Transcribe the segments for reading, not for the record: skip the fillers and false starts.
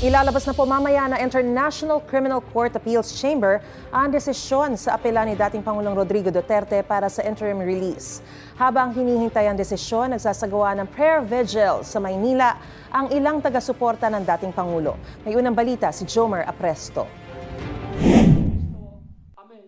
Ilalabas na po mamaya na International Criminal Court Appeals Chamber ang desisyon sa apela ni dating Pangulong Rodrigo Duterte para sa interim release. Habang hinihintay ang desisyon, nagsasagawa ng prayer vigil sa Maynila ang ilang taga-suporta ng dating Pangulo. May unang balita si Jomer Apresto.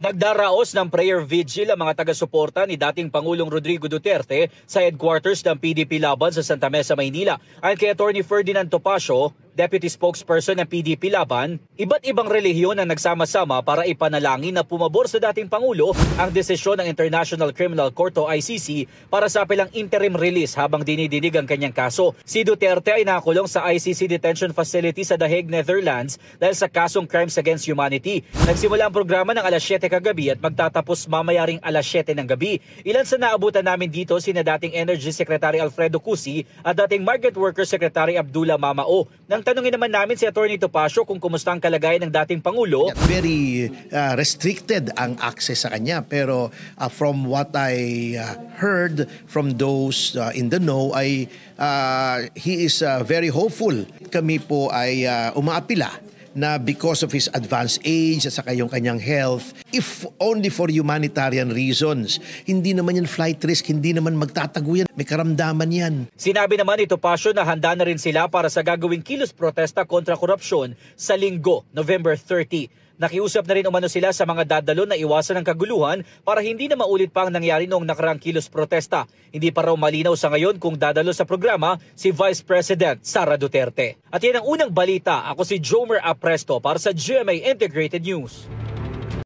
Nagdaraos ng prayer vigil ang mga taga-suporta ni dating Pangulong Rodrigo Duterte sa headquarters ng PDP Laban sa Santa Mesa, Maynila. Ayon kay Atty. Ferdinand Topacio, Deputy Spokesperson ng PDP Laban, iba't ibang relihiyon ang nagsama-sama para ipanalangin na pumabor sa dating Pangulo ang desisyon ng International Criminal Court o ICC para sa apelang interim release habang dinidinig ang kanyang kaso. Si Duterte ay nakakulong sa ICC Detention Facility sa The Hague, Netherlands dahil sa kasong Crimes Against Humanity. Nagsimula ang programa ng alas 7 kagabi at magtatapos mamaya ring alas 7 ng gabi. Ilan sa naabutan namin dito sina dating Energy Secretary Alfredo Cusi at dating Market Worker Secretary Abdullah Mamao. Nang tanungin naman namin si Atty. Topacio kung kumusta ang kalagayan ng dating Pangulo. Very restricted ang access sa kanya, pero from what I heard from those in the know ay he is very hopeful. Kami po ay umaapila na because of his advanced age at saka yung kanyang health, if only for humanitarian reasons, hindi naman yan flight risk, hindi naman magtatago yan, may karamdaman yan. Sinabi naman ni Topacio na handa na rin sila para sa gagawing kilos protesta kontra korupsyon sa Linggo, November 30. Nakiusap na rin umano sila sa mga dadalo na iwasan ang kaguluhan para hindi na maulit pa ang nangyari noong nakaraang kilos protesta. Hindi pa raw malinaw sa ngayon kung dadalo sa programa si Vice President Sara Duterte. At yan ang unang balita. Ako si Jomer Apresto para sa GMA Integrated News.